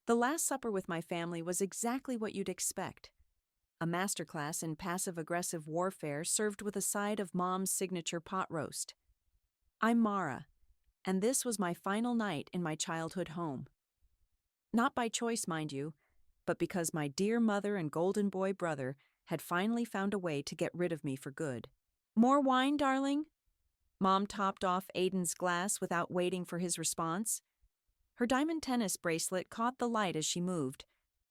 The Last Supper with my family was exactly what you'd expect. A masterclass in passive-aggressive warfare served with a side of Mom's signature pot roast. I'm Mara, and this was my final night in my childhood home. Not by choice, mind you, but because my dear mother and golden boy brother had finally found a way to get rid of me for good. More wine, darling? Mom topped off Aiden's glass without waiting for his response. Her diamond tennis bracelet caught the light as she moved,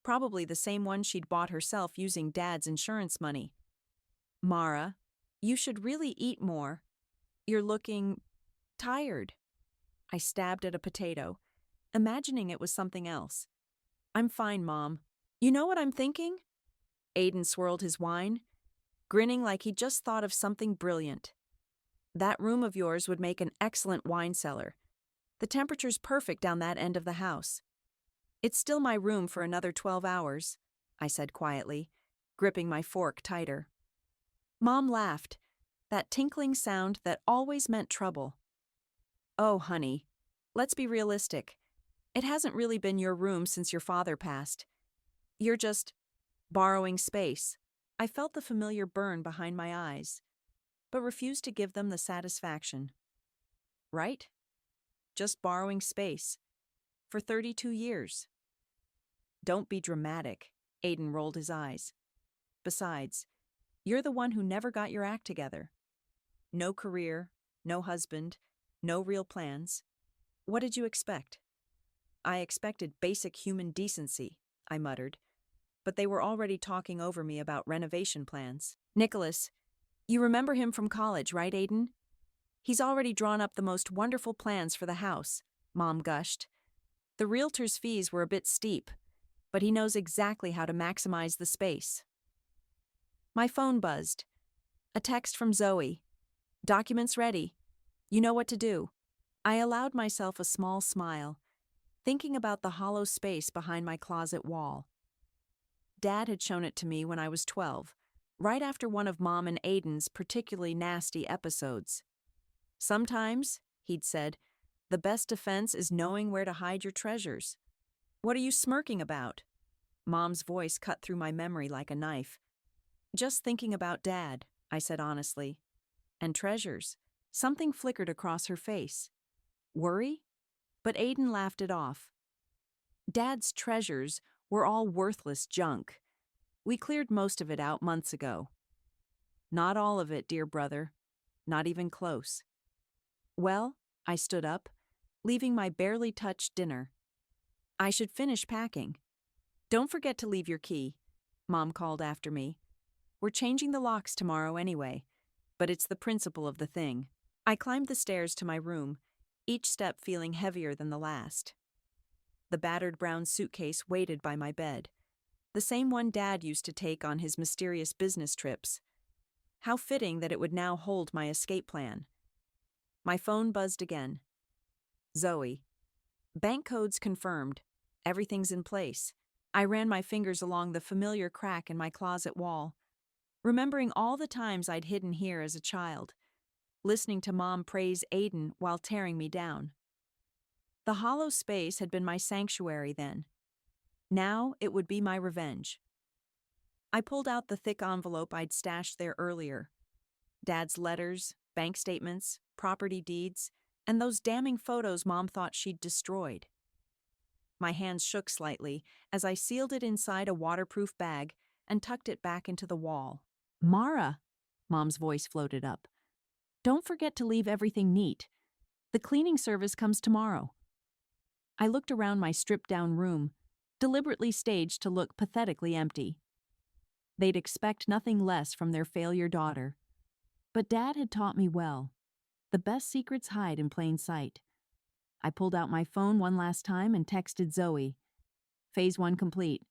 probably the same one she'd bought herself using Dad's insurance money. Mara, you should really eat more. You're looking tired. I stabbed at a potato, imagining it was something else. I'm fine, Mom. You know what I'm thinking? Aiden swirled his wine, grinning like he'd just thought of something brilliant. That room of yours would make an excellent wine cellar. The temperature's perfect down that end of the house. It's still my room for another 12 hours, I said quietly, gripping my fork tighter. Mom laughed, that tinkling sound that always meant trouble. Oh, honey, let's be realistic. It hasn't really been your room since your father passed. You're just borrowing space. I felt the familiar burn behind my eyes, but refused to give them the satisfaction. Right? Just borrowing space. For 32 years. Don't be dramatic, Aiden rolled his eyes. Besides, you're the one who never got your act together. No career, no husband, no real plans. What did you expect? I expected basic human decency, I muttered, but they were already talking over me about renovation plans. Nicholas, you remember him from college, right, Aiden? He's already drawn up the most wonderful plans for the house, Mom gushed. The realtor's fees were a bit steep, but he knows exactly how to maximize the space. My phone buzzed. A text from Zoe. Documents ready. You know what to do. I allowed myself a small smile, thinking about the hollow space behind my closet wall. Dad had shown it to me when I was 12, right after one of Mom and Aiden's particularly nasty episodes. Sometimes, he'd said, the best defense is knowing where to hide your treasures. What are you smirking about? Mom's voice cut through my memory like a knife. Just thinking about Dad, I said honestly. And treasures. Something flickered across her face. Worry? But Aiden laughed it off. Dad's treasures were all worthless junk. We cleared most of it out months ago. Not all of it, dear brother. Not even close. Well, I stood up, leaving my barely touched dinner. I should finish packing. Don't forget to leave your key, Mom called after me. We're changing the locks tomorrow anyway, but it's the principle of the thing. I climbed the stairs to my room, each step feeling heavier than the last. The battered brown suitcase waited by my bed, the same one Dad used to take on his mysterious business trips. How fitting that it would now hold my escape plan. My phone buzzed again. Zoe. Bank codes confirmed. Everything's in place. I ran my fingers along the familiar crack in my closet wall, remembering all the times I'd hidden here as a child, listening to Mom praise Aiden while tearing me down. The hollow space had been my sanctuary then. Now it would be my revenge. I pulled out the thick envelope I'd stashed there earlier. Dad's letters, bank statements, property deeds, and those damning photos Mom thought she'd destroyed. My hands shook slightly as I sealed it inside a waterproof bag and tucked it back into the wall. Mara, Mom's voice floated up. Don't forget to leave everything neat. The cleaning service comes tomorrow. I looked around my stripped-down room, deliberately staged to look pathetically empty. They'd expect nothing less from their failure daughter. But Dad had taught me well. The best secrets hide in plain sight. I pulled out my phone one last time and texted Zoe. Phase 1 complete.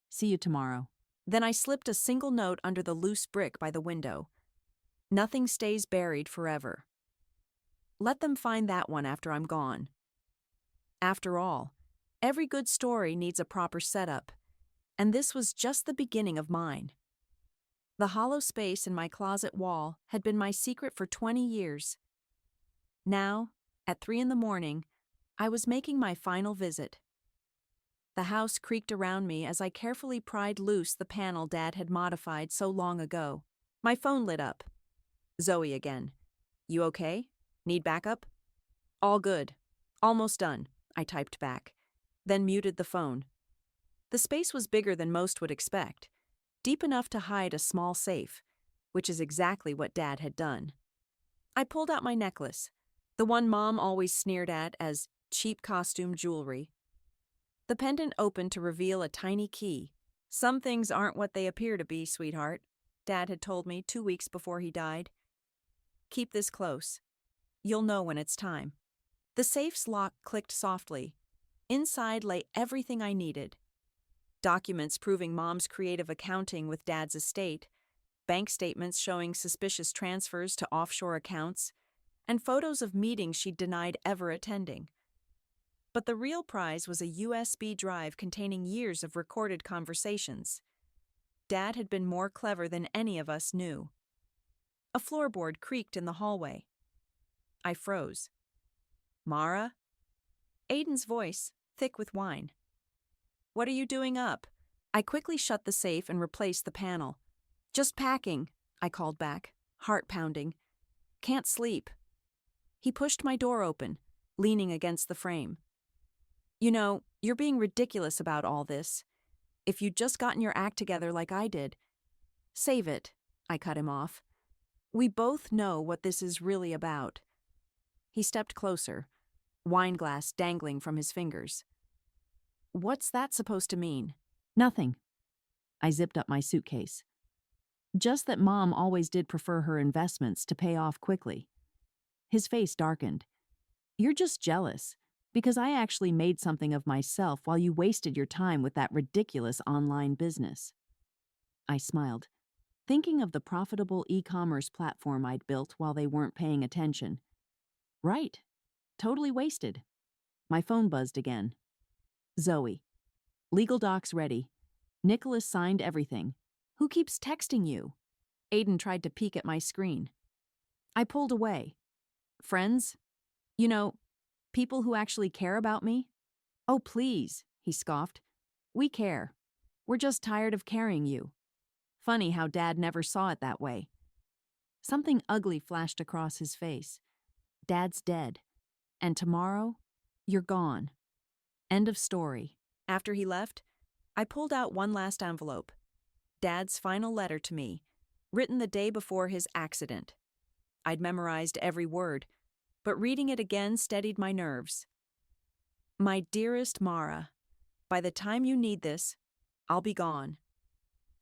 See you tomorrow. Then I slipped a single note under the loose brick by the window. Nothing stays buried forever. Let them find that one after I'm gone. After all, every good story needs a proper setup, and this was just the beginning of mine. The hollow space in my closet wall had been my secret for 20 years. Now, at 3 in the morning, I was making my final visit. The house creaked around me as I carefully pried loose the panel Dad had modified so long ago. My phone lit up. Zoe again. You okay? Need backup? All good. Almost done, I typed back, then muted the phone. The space was bigger than most would expect, deep enough to hide a small safe, which is exactly what Dad had done. I pulled out my necklace, the one Mom always sneered at as cheap costume jewelry. The pendant opened to reveal a tiny key. Some things aren't what they appear to be, sweetheart, Dad had told me 2 weeks before he died. Keep this close. You'll know when it's time. The safe's lock clicked softly. Inside lay everything I needed. Documents proving Mom's creative accounting with Dad's estate, bank statements showing suspicious transfers to offshore accounts, and photos of meetings she'd denied ever attending. But the real prize was a USB drive containing years of recorded conversations. Dad had been more clever than any of us knew. A floorboard creaked in the hallway. I froze. Mara? Aiden's voice, thick with wine. What are you doing up? I quickly shut the safe and replaced the panel. Just packing, I called back, heart pounding. Can't sleep. He pushed my door open, leaning against the frame. You know, you're being ridiculous about all this. If you'd just gotten your act together like I did. Save it, I cut him off. We both know what this is really about. He stepped closer, wine glass dangling from his fingers. What's that supposed to mean? Nothing. I zipped up my suitcase. Just that Mom always did prefer her investments to pay off quickly. His face darkened. You're just jealous, because I actually made something of myself while you wasted your time with that ridiculous online business. I smiled, thinking of the profitable e-commerce platform I'd built while they weren't paying attention. Right. Totally wasted. My phone buzzed again. Zoe. Legal docs ready. Nicholas signed everything. Who keeps texting you? Aiden tried to peek at my screen. I pulled away. Friends? You know, people who actually care about me? Oh, please, he scoffed. We care. We're just tired of carrying you. Funny how Dad never saw it that way. Something ugly flashed across his face. Dad's dead. And tomorrow, you're gone. End of story. After he left, I pulled out one last envelope. Dad's final letter to me, written the day before his accident. I'd memorized every word, but reading it again steadied my nerves. My dearest Mara, by the time you need this, I'll be gone.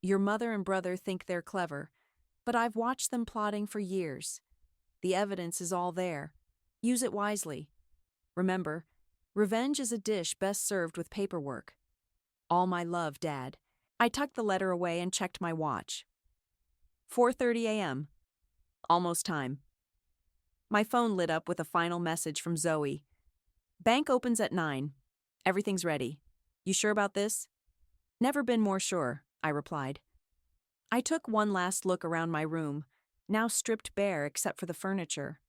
Your mother and brother think they're clever, but I've watched them plotting for years. The evidence is all there. Use it wisely. Remember, revenge is a dish best served with paperwork. All my love, Dad. I tucked the letter away and checked my watch. 4:30 a.m. Almost time. My phone lit up with a final message from Zoe. Bank opens at 9. Everything's ready. You sure about this? Never been more sure, I replied. I took one last look around my room, now stripped bare except for the furniture.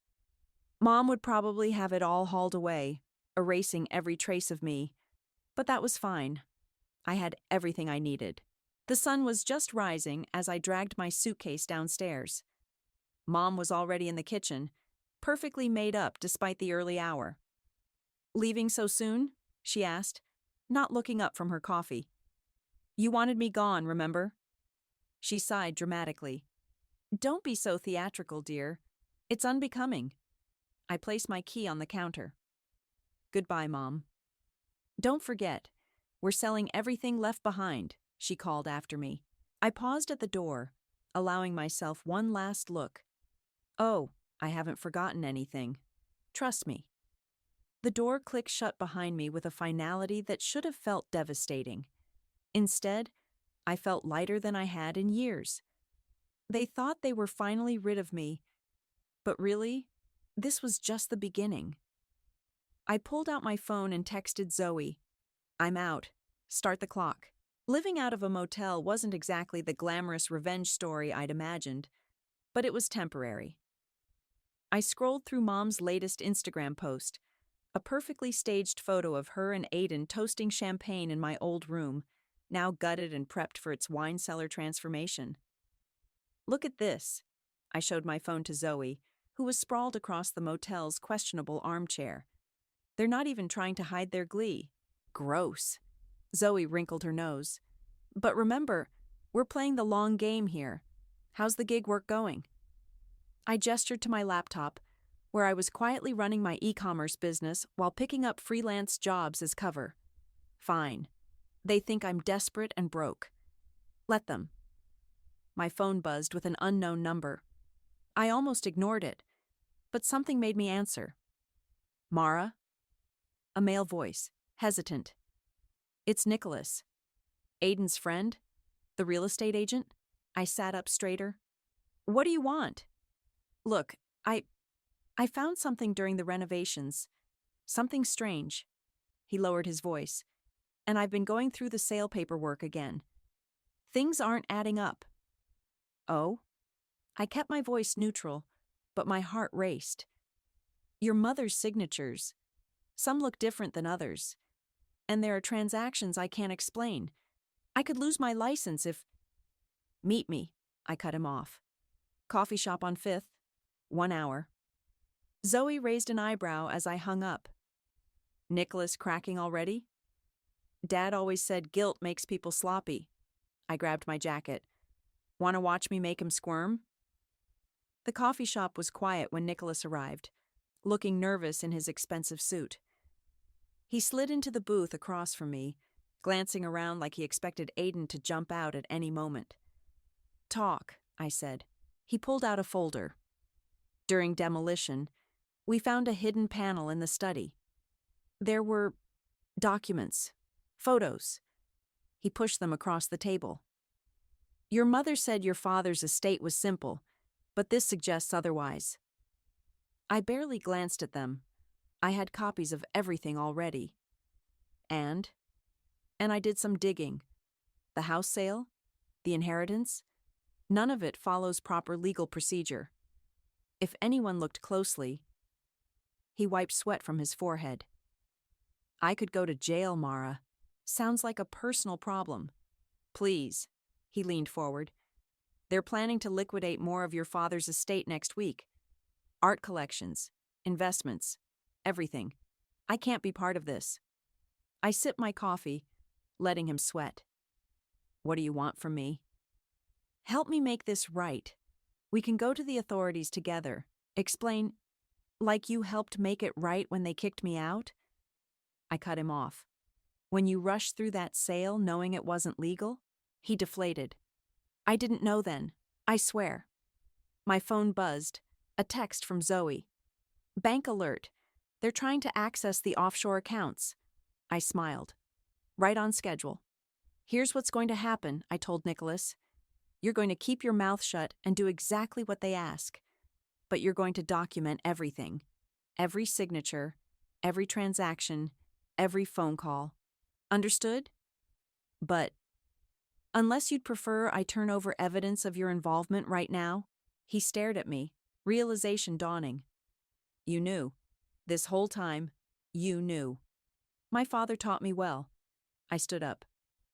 Mom would probably have it all hauled away, erasing every trace of me. But that was fine. I had everything I needed. The sun was just rising as I dragged my suitcase downstairs. Mom was already in the kitchen, perfectly made up despite the early hour. Leaving so soon? She asked, not looking up from her coffee. You wanted me gone, remember? She sighed dramatically. Don't be so theatrical, dear. It's unbecoming. I placed my key on the counter. Goodbye, Mom. Don't forget, we're selling everything left behind, she called after me. I paused at the door, allowing myself one last look. Oh, I haven't forgotten anything. Trust me. The door clicked shut behind me with a finality that should have felt devastating. Instead, I felt lighter than I had in years. They thought they were finally rid of me, but really, this was just the beginning. I pulled out my phone and texted Zoe. I'm out. Start the clock. Living out of a motel wasn't exactly the glamorous revenge story I'd imagined, but it was temporary. I scrolled through Mom's latest Instagram post, A perfectly staged photo of her and Aiden toasting champagne in my old room, now gutted and prepped for its wine cellar transformation. Look at this. I showed my phone to Zoe, who was sprawled across the motel's questionable armchair. They're not even trying to hide their glee. Gross. Zoe wrinkled her nose. But remember, we're playing the long game here. How's the gig work going? I gestured to my laptop, where I was quietly running my e-commerce business while picking up freelance jobs as cover. Fine. They think I'm desperate and broke. Let them. My phone buzzed with an unknown number. I almost ignored it, but something made me answer. Mara? A male voice, hesitant. It's Nicholas. Aiden's friend? The real estate agent? I sat up straighter. What do you want? Look, I found something during the renovations. Something strange. He lowered his voice. And I've been going through the sale paperwork again. Things aren't adding up. Oh? I kept my voice neutral, but my heart raced. Your mother's signatures. Some look different than others. And there are transactions I can't explain. I could lose my license if... Meet me, I cut him off. Coffee shop on 5th. 1 hour. Zoe raised an eyebrow as I hung up. Nicholas cracking already? Dad always said guilt makes people sloppy. I grabbed my jacket. Want to watch me make him squirm? The coffee shop was quiet when Nicholas arrived, looking nervous in his expensive suit. He slid into the booth across from me, glancing around like he expected Aiden to jump out at any moment. Talk, I said. He pulled out a folder. During demolition, we found a hidden panel in the study. There were documents, photos. He pushed them across the table. Your mother said your father's estate was simple, but this suggests otherwise. I barely glanced at them. I had copies of everything already. And I did some digging. The house sale, the inheritance, none of it follows proper legal procedure. If anyone looked closely, he wiped sweat from his forehead. I could go to jail, Mara. Sounds like a personal problem. Please, he leaned forward. They're planning to liquidate more of your father's estate next week. Art collections, investments, everything. I can't be part of this. I sipped my coffee, letting him sweat. What do you want from me? Help me make this right. We can go to the authorities together. Explain, like you helped make it right when they kicked me out? I cut him off. When you rushed through that sale knowing it wasn't legal? He deflated. I didn't know then. I swear. My phone buzzed. A text from Zoe. Bank alert. They're trying to access the offshore accounts. I smiled. Right on schedule. Here's what's going to happen, I told Nicholas. You're going to keep your mouth shut and do exactly what they ask. But you're going to document everything. Every signature, every transaction, every phone call. Understood? But unless you'd prefer I turn over evidence of your involvement right now? He stared at me, realization dawning. You knew. This whole time, you knew. My father taught me well. I stood up.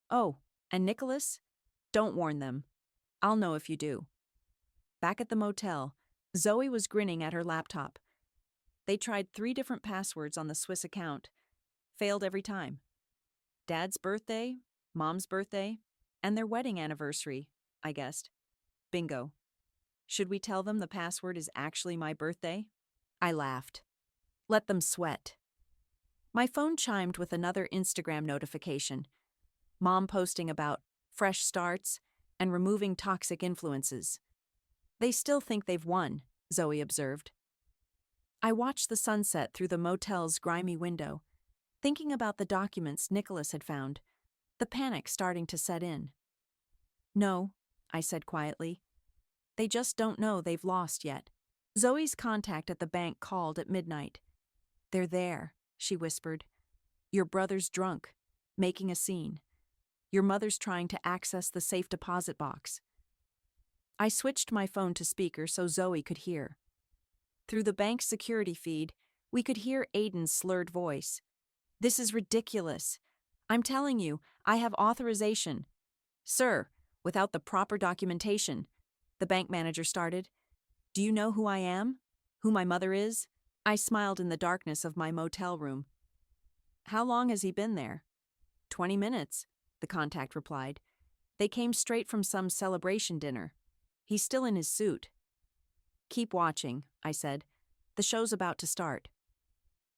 Oh, and Nicholas? Don't warn them. I'll know if you do. Back at the motel, Zoe was grinning at her laptop. They tried 3 different passwords on the Swiss account. Failed every time. Dad's birthday, Mom's birthday, and their wedding anniversary, I guessed. Bingo. Should we tell them the password is actually my birthday? I laughed. Let them sweat. My phone chimed with another Instagram notification. Mom posting about fresh starts and removing toxic influences. They still think they've won, Zoe observed. I watched the sunset through the motel's grimy window, thinking about the documents Nicholas had found, the panic starting to set in. No, I said quietly. They just don't know they've lost yet. Zoe's contact at the bank called at midnight. They're there, she whispered. Your brother's drunk, making a scene. Your mother's trying to access the safe deposit box. I switched my phone to speaker so Zoe could hear. Through the bank's security feed, We could hear Aiden's slurred voice. "This is ridiculous. I'm telling you, I have authorization." "Sir, without the proper documentation," the bank manager started. "Do you know who I am? Who my mother is?" I smiled in the darkness of my motel room. "How long has he been there?" 20 minutes, the contact replied. "They came straight from some celebration dinner. He's still in his suit." "Keep watching," I said. "The show's about to start."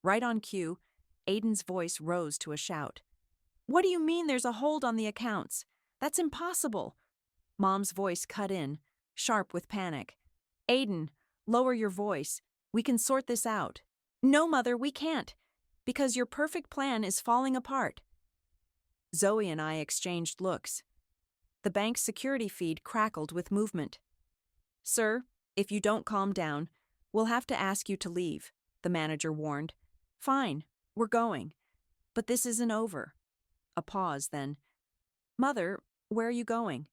Right on cue, Aiden's voice rose to a shout. "What do you mean there's a hold on the accounts? That's impossible." Mom's voice cut in, sharp with panic. "Aiden, lower your voice. We can sort this out." "No, Mother, we can't. Because your perfect plan is falling apart." Zoe and I exchanged looks. The bank's security feed crackled with movement. "Sir, if you don't calm down, we'll have to ask you to leave," the manager warned. "Fine, we're going. But this isn't over." A pause, then. "Mother, where are you going?"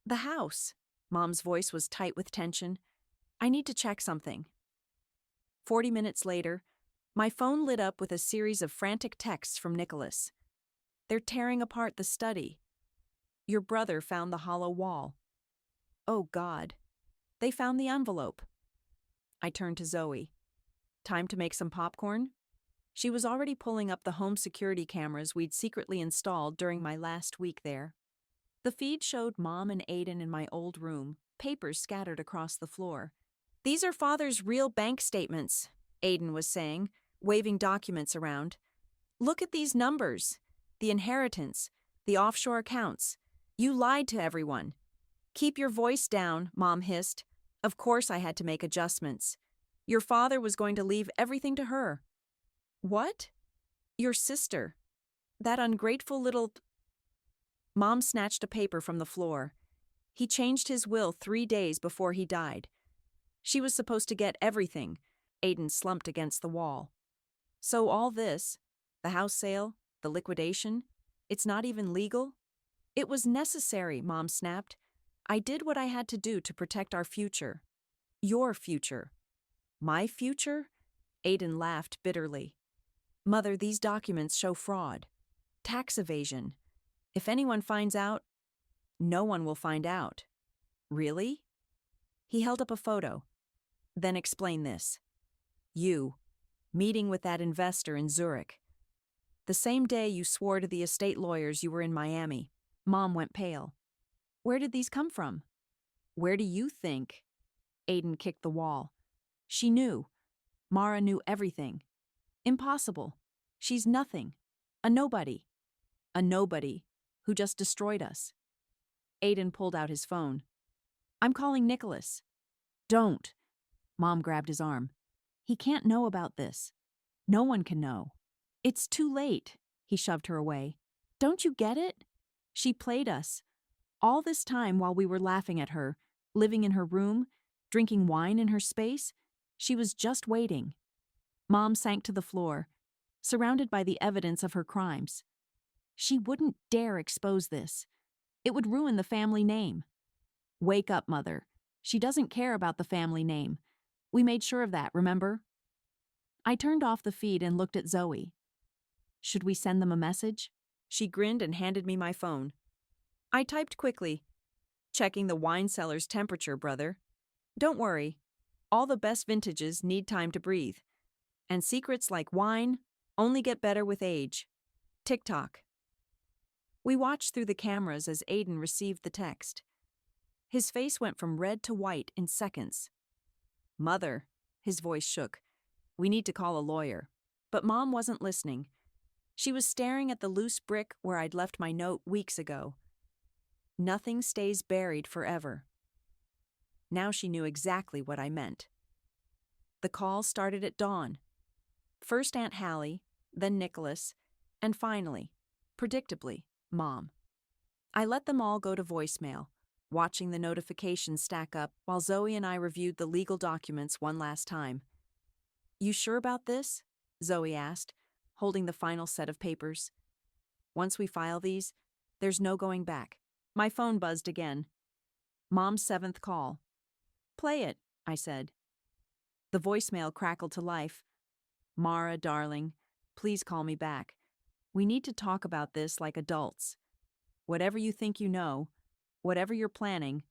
"The house." Mom's voice was tight with tension. "I need to check something." 40 minutes later, my phone lit up with a series of frantic texts from Nicholas. "They're tearing apart the study. Your brother found the hollow wall. Oh, God. They found the envelope." I turned to Zoe. "Time to make some popcorn?" She was already pulling up the home security cameras we'd secretly installed during my last week there. The feed showed Mom and Aiden in my old room, papers scattered across the floor. "These are Father's real bank statements," Aiden was saying, waving documents around. "Look at these numbers. The inheritance, the offshore accounts. You lied to everyone." "Keep your voice down," Mom hissed. Of course I had to make adjustments. "Your father was going to leave everything to her." "What?" "Your sister. That ungrateful little—" Mom snatched a paper from the floor. "He changed his will 3 days before he died. She was supposed to get everything." Aiden slumped against the wall. "So all this, the house sale, the liquidation, it's not even legal?" "It was necessary," Mom snapped. "I did what I had to do to protect our future." "Your future." "My future?" Aiden laughed bitterly. "Mother, these documents show fraud. Tax evasion. If anyone finds out—" "No one will find out." "Really?" He held up a photo. "Then explain this. You, meeting with that investor in Zurich. The same day you swore to the estate lawyers you were in Miami." Mom went pale. "Where did these come from?" "Where do you think?" Aiden kicked the wall. "She knew. Mara knew everything. Impossible. She's nothing. A nobody. A nobody who just destroyed us." Aiden pulled out his phone. "I'm calling Nicholas." "Don't." Mom grabbed his arm. "He can't know about this. No one can know." "It's too late." He shoved her away. "Don't you get it? She played us. All this time while we were laughing at her, living in her room, drinking wine in her space, she was just waiting." Mom sank to the floor, surrounded by the evidence of her crimes. "She wouldn't dare expose this. It would ruin the family name." "Wake up, Mother. She doesn't care about the family name. We made sure of that, remember?" I turned off the feed and looked at Zoe. "Should we send them a message?" She grinned and handed me my phone. I typed quickly. "Checking the wine cellar's temperature, brother. Don't worry. All the best vintages need time to breathe. And secrets like wine only get better with age. TikTok." We watched through the cameras as Aiden received the text. His face went from red to white in seconds. "Mother," his voice shook. "We need to call a lawyer." But Mom wasn't listening. She was staring at the loose brick where I'd left my note weeks ago. Nothing stays buried forever. Now she knew exactly what I meant. The call started at dawn. First Aunt Hallie, then Nicholas, and finally, predictably, Mom. I let them all go to voicemail, watching the notifications stack up while Zoe and I reviewed the legal documents one last time. "You sure about this?" Zoe asked, holding the final set of papers. "Once we file these, there's no going back." My phone buzzed again. Mom's 7th call. "Play it," I said. The voicemail crackled to life. Mara, darling, please call me back. We need to talk about this like adults. Whatever you think you know, whatever you're planning,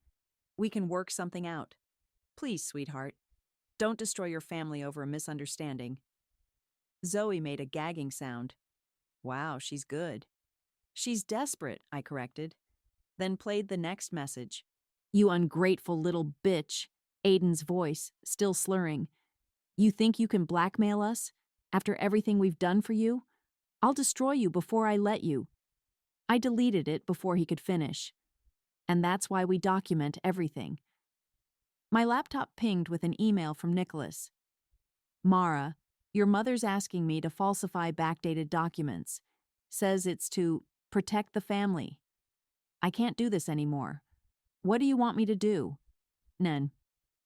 we can work something out. Please, sweetheart, don't destroy your family over a misunderstanding. Zoe made a gagging sound. Wow, she's good. She's desperate, I corrected, then played the next message. You ungrateful little bitch, Aiden's voice, still slurring. You think you can blackmail us? After everything we've done for you? I'll destroy you before I let you. I deleted it before he could finish. And that's why we document everything. My laptop pinged with an email from Nicholas. Mara, your mother's asking me to falsify backdated documents. Says it's to protect the family. I can't do this anymore. What do you want me to do? Nen.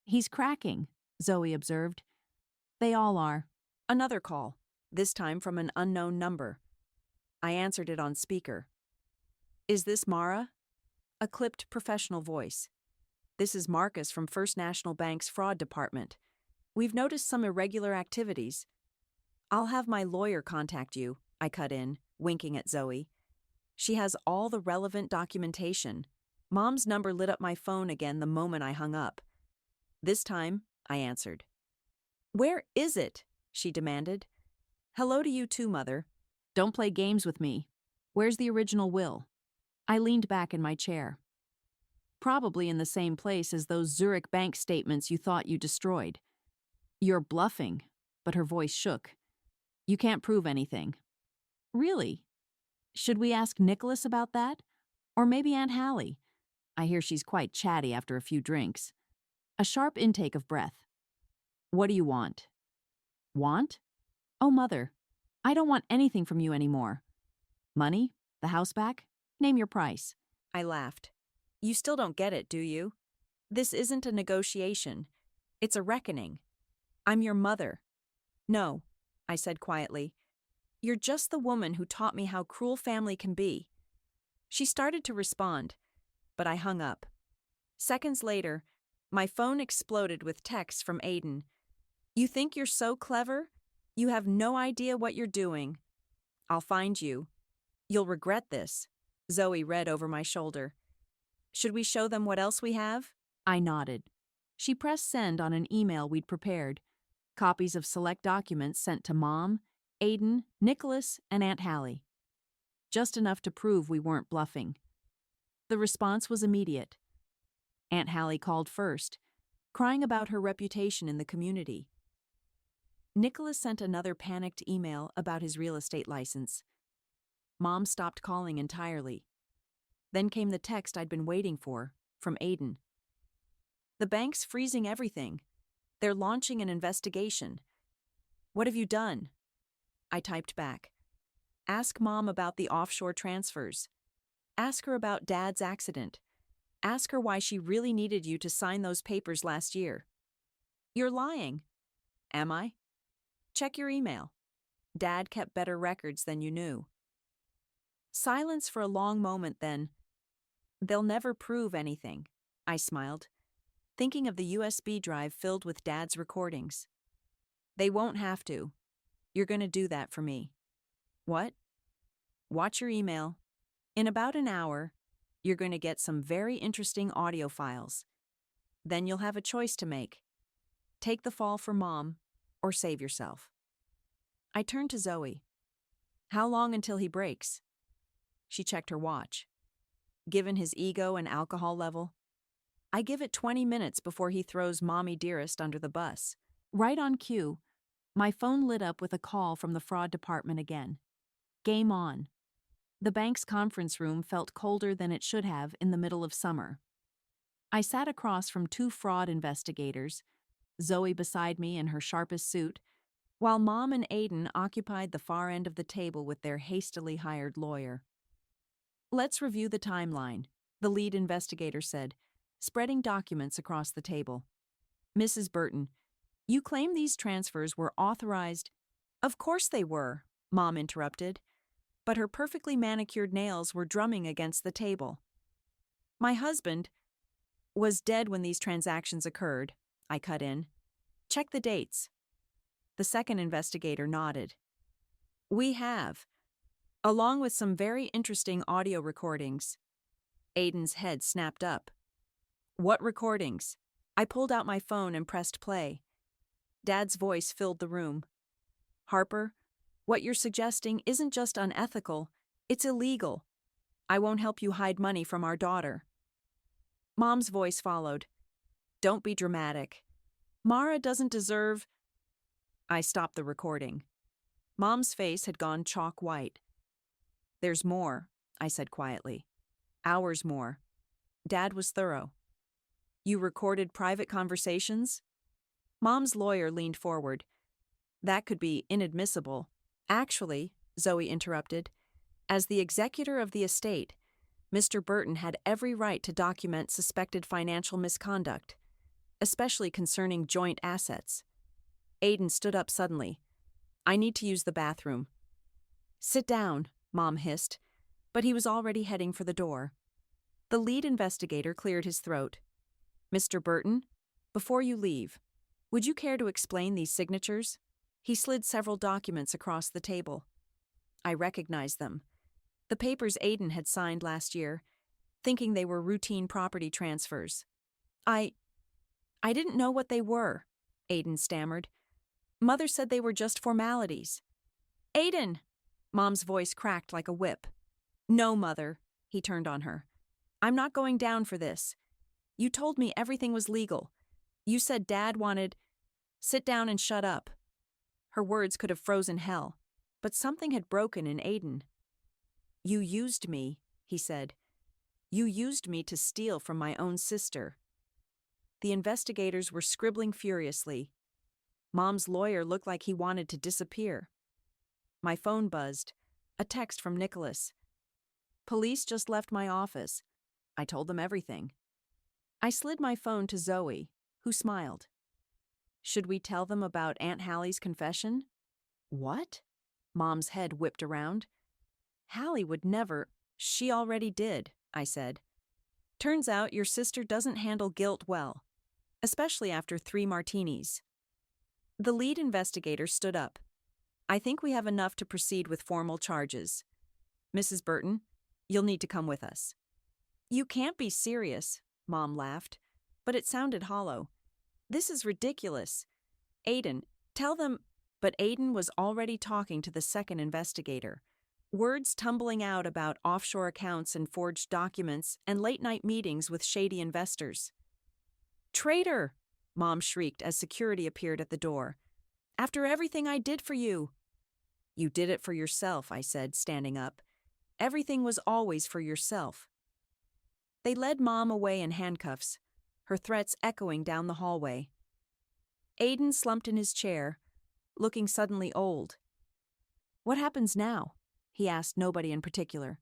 He's cracking, Zoe observed. They all are. Another call, this time from an unknown number. I answered it on speaker. Is this Mara? A clipped professional voice. This is Marcus from First National Bank's fraud department. We've noticed some irregular activities. I'll have my lawyer contact you, I cut in, winking at Zoe. She has all the relevant documentation. Mom's number lit up my phone again the moment I hung up. This time, I answered. Where is it? She demanded. Hello to you too, Mother. Don't play games with me. Where's the original will? I leaned back in my chair. Probably in the same place as those Zurich bank statements you thought you destroyed. You're bluffing, but her voice shook. You can't prove anything. Really? Should we ask Nicholas about that? Or maybe Aunt Hallie? I hear she's quite chatty after a few drinks. A sharp intake of breath. What do you want? Want? Oh, Mother, I don't want anything from you anymore. Money? The house back? Name your price. I laughed. You still don't get it, do you? This isn't a negotiation. It's a reckoning. I'm your mother. No, I said quietly. You're just the woman who taught me how cruel family can be. She started to respond, but I hung up. Seconds later, my phone exploded with texts from Aiden. You think you're so clever? You have no idea what you're doing. I'll find you. You'll regret this. Zoe read over my shoulder. Should we show them what else we have? I nodded. She pressed send on an email we'd prepared. Copies of select documents sent to Mom, Aiden, Nicholas, and Aunt Hallie. Just enough to prove we weren't bluffing. The response was immediate. Aunt Hallie called first, crying about her reputation in the community. Nicholas sent another panicked email about his real estate license. Mom stopped calling entirely. Then came the text I'd been waiting for, from Aiden. The bank's freezing everything. They're launching an investigation. What have you done? I typed back. Ask Mom about the offshore transfers. Ask her about Dad's accident. Ask her why she really needed you to sign those papers last year. You're lying. Am I? Check your email. Dad kept better records than you knew. Silence for a long moment then. They'll never prove anything, I smiled, thinking of the USB drive filled with Dad's recordings. They won't have to. You're going to do that for me. What? Watch your email. In about an hour, you're going to get some very interesting audio files. Then you'll have a choice to make. Take the fall for Mom, or save yourself. I turned to Zoe. How long until he breaks? She checked her watch. Given his ego and alcohol level, I give it 20 minutes before he throws Mommy Dearest under the bus. Right on cue, my phone lit up with a call from the fraud department again. Game on. The bank's conference room felt colder than it should have in the middle of summer. I sat across from two fraud investigators, Zoe beside me in her sharpest suit, while Mom and Aiden occupied the far end of the table with their hastily hired lawyer. Let's review the timeline, the lead investigator said, spreading documents across the table. Mrs. Burton, you claim these transfers were authorized. Of course they were, Mom interrupted, but her perfectly manicured nails were drumming against the table. My husband was dead when these transactions occurred, I cut in. Check the dates. The second investigator nodded. We have, along with some very interesting audio recordings. Aiden's head snapped up. What recordings? I pulled out my phone and pressed play. Dad's voice filled the room. Harper, what you're suggesting isn't just unethical, it's illegal. I won't help you hide money from our daughter. Mom's voice followed. Don't be dramatic. Mara doesn't deserve... I stopped the recording. Mom's face had gone chalk white. There's more, I said quietly. Hours more. Dad was thorough. You recorded private conversations? Mom's lawyer leaned forward. That could be inadmissible. Actually, Zoe interrupted, as the executor of the estate, Mr. Burton had every right to document suspected financial misconduct, especially concerning joint assets. Aiden stood up suddenly. I need to use the bathroom. Sit down, Mom hissed, but he was already heading for the door. The lead investigator cleared his throat. Mr. Burton, before you leave, would you care to explain these signatures? He slid several documents across the table. I recognized them. The papers Aiden had signed last year, thinking they were routine property transfers. I didn't know what they were, Aiden stammered. Mother said they were just formalities. Aiden! Mom's voice cracked like a whip. No, Mother, he turned on her. I'm not going down for this. You told me everything was legal. You said Dad wanted... Sit down and shut up. Her words could have frozen hell, but something had broken in Aiden. You used me, he said. You used me to steal from my own sister. The investigators were scribbling furiously. Mom's lawyer looked like he wanted to disappear. My phone buzzed. A text from Nicholas. Police just left my office. I told them everything. I slid my phone to Zoe, who smiled. Should we tell them about Aunt Hallie's confession? What? Mom's head whipped around. Hallie would never. She already did, I said. Turns out your sister doesn't handle guilt well, especially after 3 martinis. The lead investigator stood up. I think we have enough to proceed with formal charges. Mrs. Burton, you'll need to come with us. You can't be serious, Mom laughed, but it sounded hollow. This is ridiculous. Aiden, tell them... But Aiden was already talking to the second investigator, words tumbling out about offshore accounts and forged documents and late-night meetings with shady investors. Traitor! Mom shrieked as security appeared at the door. After everything I did for you. You did it for yourself, I said, standing up. Everything was always for yourself. They led Mom away in handcuffs, her threats echoing down the hallway. Aiden slumped in his chair, looking suddenly old. What happens now? He asked nobody in particular.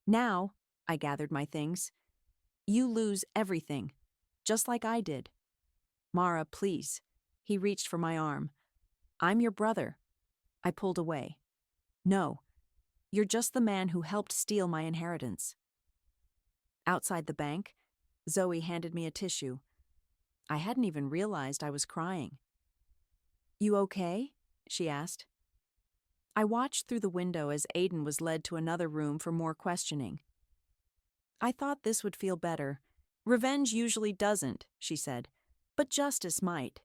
Now, I gathered my things. You lose everything, just like I did. Mara, please. He reached for my arm. I'm your brother. I pulled away. No, you're just the man who helped steal my inheritance. Outside the bank, Zoe handed me a tissue. I hadn't even realized I was crying. You okay? She asked. I watched through the window as Aiden was led to another room for more questioning. I thought this would feel better. Revenge usually doesn't, she said, but justice might.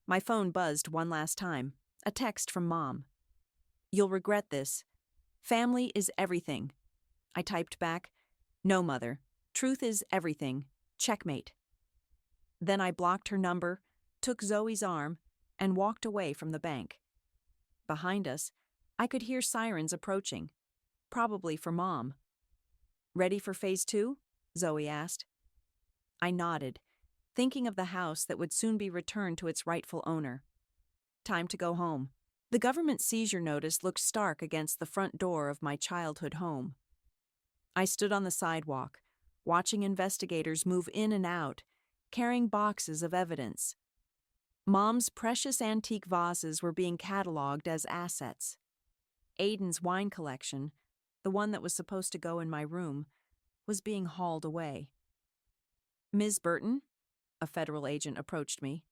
My phone buzzed one last time, a text from Mom. You'll regret this. Family is everything. I typed back, no, Mother. Truth is everything. Checkmate. Then I blocked her number, took Zoe's arm, and walked away from the bank. Behind us, I could hear sirens approaching, probably for Mom. Ready for phase 2? Zoe asked. I nodded, thinking of the house that would soon be returned to its rightful owner. Time to go home. The government seizure notice looked stark against the front door of my childhood home. I stood on the sidewalk, watching investigators move in and out, carrying boxes of evidence. Mom's precious antique vases were being cataloged as assets. Aiden's wine collection, the one that was supposed to go in my room, was being hauled away. Ms. Burton, a federal agent approached me.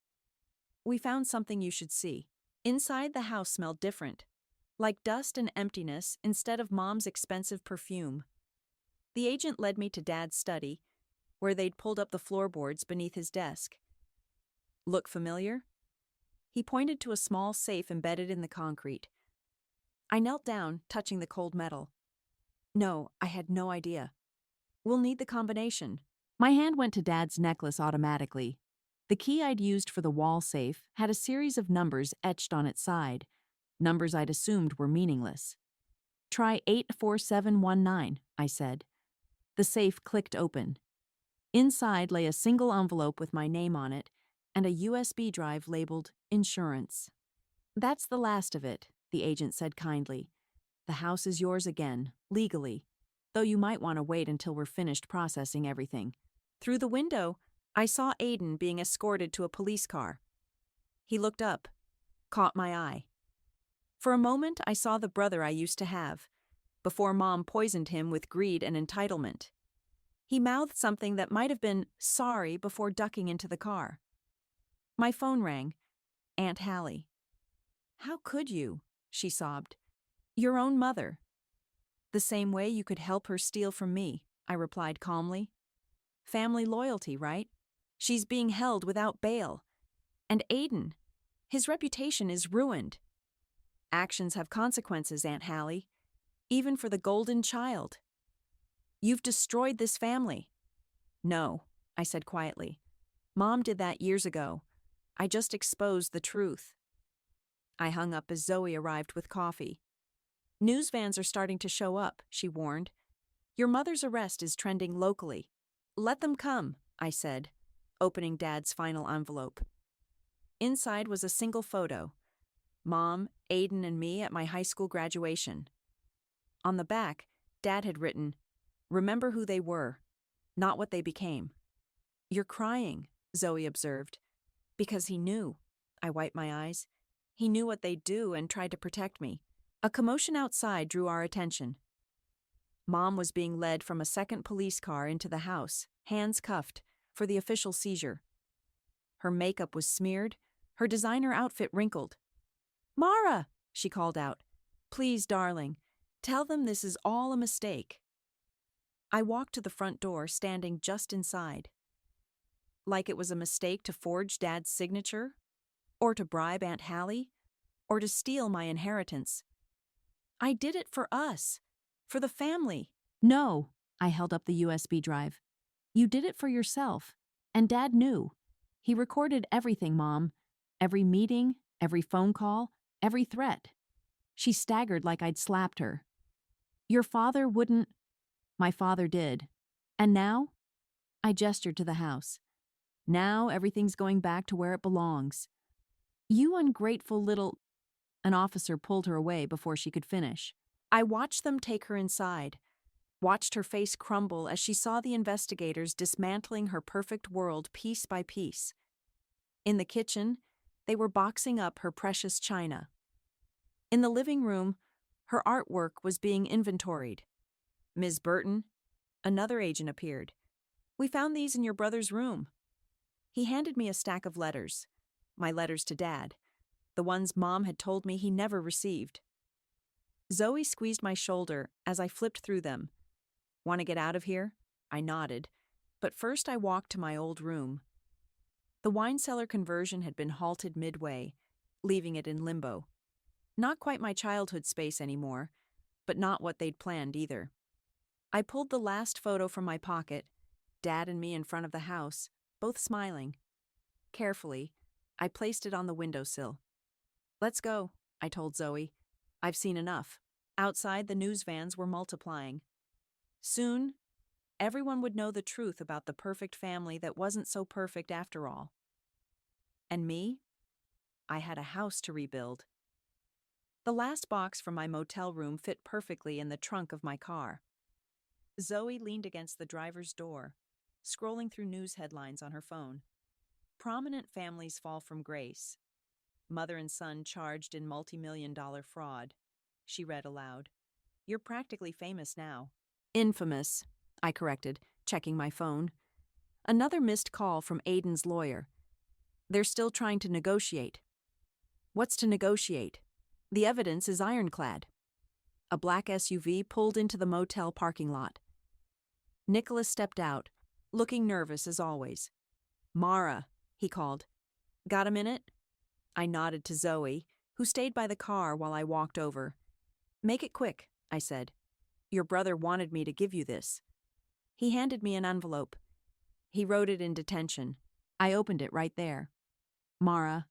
We found something you should see. Inside, the house smelled different, like dust and emptiness instead of Mom's expensive perfume. The agent led me to Dad's study, where they'd pulled up the floorboards beneath his desk. Look familiar? He pointed to a small safe embedded in the concrete. I knelt down, touching the cold metal. No, I had no idea. We'll need the combination. My hand went to Dad's necklace automatically. The key I'd used for the wall safe had a series of numbers etched on its side, numbers I'd assumed were meaningless. Try 84719, I said. The safe clicked open. Inside lay a single envelope with my name on it and a USB drive labeled Insurance. That's the last of it, the agent said kindly. The house is yours again, legally, though you might want to wait until we're finished processing everything. Through the window, I saw Aiden being escorted to a police car. He looked up, caught my eye. For a moment, I saw the brother I used to have, before Mom poisoned him with greed and entitlement. He mouthed something that might have been sorry before ducking into the car. My phone rang. Aunt Hallie. How could you? She sobbed. Your own mother. The same way you could help her steal from me, I replied calmly. Family loyalty, right? She's being held without bail. And Aiden, his reputation is ruined. Actions have consequences, Aunt Hallie, even for the golden child. You've destroyed this family. No, I said quietly. Mom did that years ago. I just exposed the truth. I hung up as Zoe arrived with coffee. News vans are starting to show up, she warned. Your mother's arrest is trending locally. Let them come, I said, opening Dad's final envelope. Inside was a single photo. Mom, Aiden, and me at my high school graduation. On the back, Dad had written, "Remember who they were, not what they became." You're crying, Zoe observed. Because he knew. I wiped my eyes. He knew what they'd do and tried to protect me. A commotion outside drew our attention. Mom was being led from a second police car into the house, hands cuffed, for the official seizure. Her makeup was smeared, her designer outfit wrinkled. Mara, she called out. Please, darling, tell them this is all a mistake. I walked to the front door, standing just inside. Like it was a mistake to forge Dad's signature? Or to bribe Aunt Hallie? Or to steal my inheritance? I did it for us. For the family. No, I held up the USB drive. You did it for yourself. And Dad knew. He recorded everything, Mom. Every meeting, every phone call, every threat. She staggered like I'd slapped her. Your father wouldn't... My father did. And now? I gestured to the house. Now everything's going back to where it belongs. You ungrateful little... An officer pulled her away before she could finish. I watched them take her inside, watched her face crumble as she saw the investigators dismantling her perfect world piece by piece. In the kitchen, they were boxing up her precious china. In the living room, her artwork was being inventoried. Ms. Burton, another agent appeared. We found these in your brother's room. He handed me a stack of letters, my letters to Dad, the ones Mom had told me he never received. Zoe squeezed my shoulder as I flipped through them. Want to get out of here? I nodded, but first I walked to my old room. The wine cellar conversion had been halted midway, leaving it in limbo. Not quite my childhood space anymore, but not what they'd planned either. I pulled the last photo from my pocket, Dad and me in front of the house, both smiling. Carefully, I placed it on the windowsill. Let's go, I told Zoe. I've seen enough. Outside, the news vans were multiplying. Soon, everyone would know the truth about the perfect family that wasn't so perfect after all. And me? I had a house to rebuild. The last box from my motel room fit perfectly in the trunk of my car. Zoe leaned against the driver's door, scrolling through news headlines on her phone. Prominent families fall from grace. Mother and son charged in multi-million-dollar fraud. She read aloud. You're practically famous now. Infamous, I corrected, checking my phone. Another missed call from Aiden's lawyer. They're still trying to negotiate. What's to negotiate? The evidence is ironclad. A black SUV pulled into the motel parking lot. Nicholas stepped out, looking nervous as always. "Mara," he called. "Got a minute?" I nodded to Zoe, who stayed by the car while I walked over. "Make it quick," I said. "Your brother wanted me to give you this." He handed me an envelope. He wrote it in detention. I opened it right there. "Mara,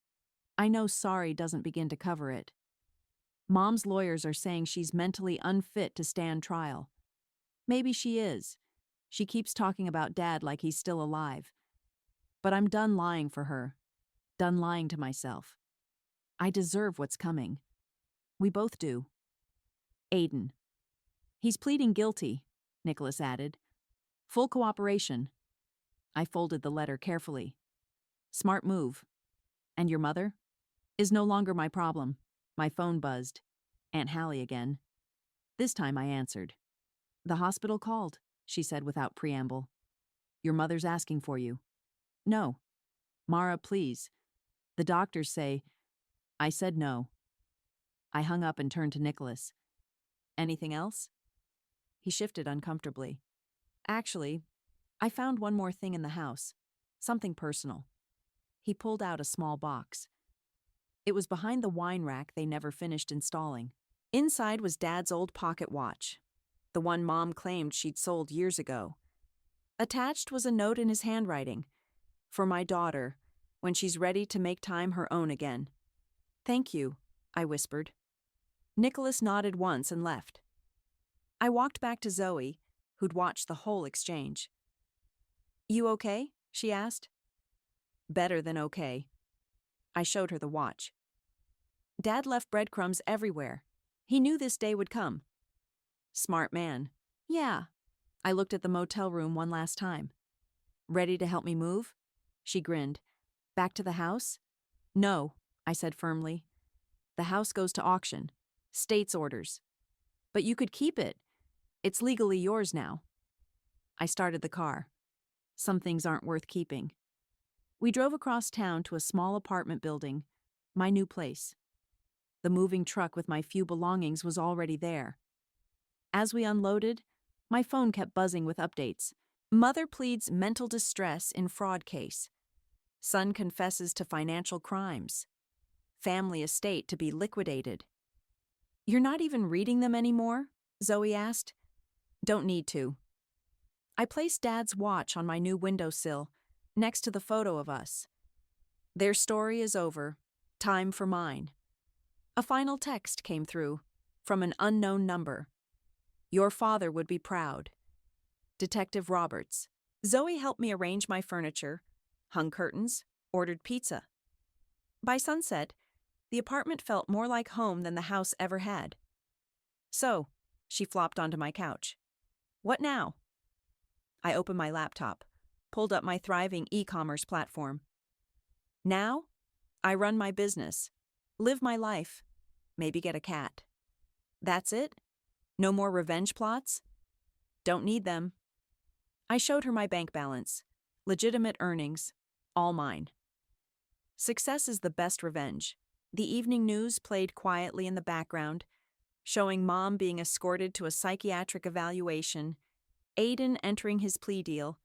I know sorry doesn't begin to cover it. Mom's lawyers are saying she's mentally unfit to stand trial. Maybe she is. She keeps talking about Dad like he's still alive. But I'm done lying for her. Done lying to myself. I deserve what's coming. We both do. Aiden." "He's pleading guilty," Nicholas added. "Full cooperation." I folded the letter carefully. "Smart move. And your mother?" "Is no longer my problem." My phone buzzed. Aunt Hallie again. This time I answered. "The hospital called," she said without preamble. "Your mother's asking for you." "No." "Mara, please. The doctors say—" I said no. I hung up and turned to Nicholas. "Anything else?" He shifted uncomfortably. "Actually, I found one more thing in the house. Something personal." He pulled out a small box. It was behind the wine rack they never finished installing. Inside was Dad's old pocket watch, the one Mom claimed she'd sold years ago. Attached was a note in his handwriting. "For my daughter, when she's ready to make time her own again." "Thank you," I whispered. Nicholas nodded once and left. I walked back to Zoe, who'd watched the whole exchange. "You okay?" she asked. "Better than okay." I showed her the watch. "Dad left breadcrumbs everywhere. He knew this day would come." "Smart man." "Yeah." I looked at the motel room one last time. "Ready to help me move?" She grinned. "Back to the house?" "No," I said firmly. "The house goes to auction. State's orders. But you could keep it. It's legally yours now." I started the car. Some things aren't worth keeping. We drove across town to a small apartment building, my new place. The moving truck with my few belongings was already there. As we unloaded, my phone kept buzzing with updates. Mother pleads mental distress in fraud case. Son confesses to financial crimes. Family estate to be liquidated. "You're not even reading them anymore?" Zoe asked. "Don't need to." I placed Dad's watch on my new windowsill, next to the photo of us. "Their story is over. Time for mine." A final text came through, from an unknown number. "Your father would be proud. Detective Roberts." Zoe helped me arrange my furniture, hung curtains, ordered pizza. By sunset, the apartment felt more like home than the house ever had. "So," she flopped onto my couch. "What now?" I opened my laptop, pulled up my thriving e-commerce platform. "Now, I run my business, live my life, maybe get a cat. That's it? No more revenge plots? Don't need them." I showed her my bank balance, legitimate earnings, all mine. Success is the best revenge. The evening news played quietly in the background, showing Mom being escorted to a psychiatric evaluation, Aiden entering his plea deal,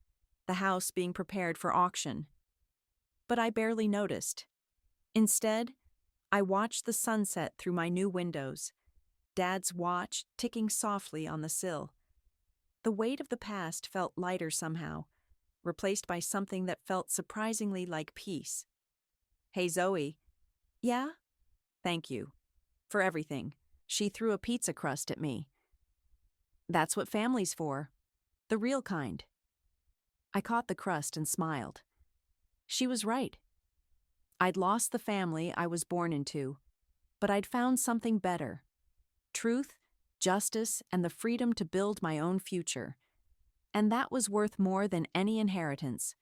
the house being prepared for auction. But I barely noticed. Instead, I watched the sunset through my new windows, Dad's watch ticking softly on the sill. The weight of the past felt lighter somehow, replaced by something that felt surprisingly like peace. "Hey, Zoe." "Yeah?" "Thank you. For everything." She threw a pizza crust at me. "That's what family's for. The real kind." I caught the crust and smiled. She was right. I'd lost the family I was born into, but I'd found something better. Truth, justice, and the freedom to build my own future. And that was worth more than any inheritance.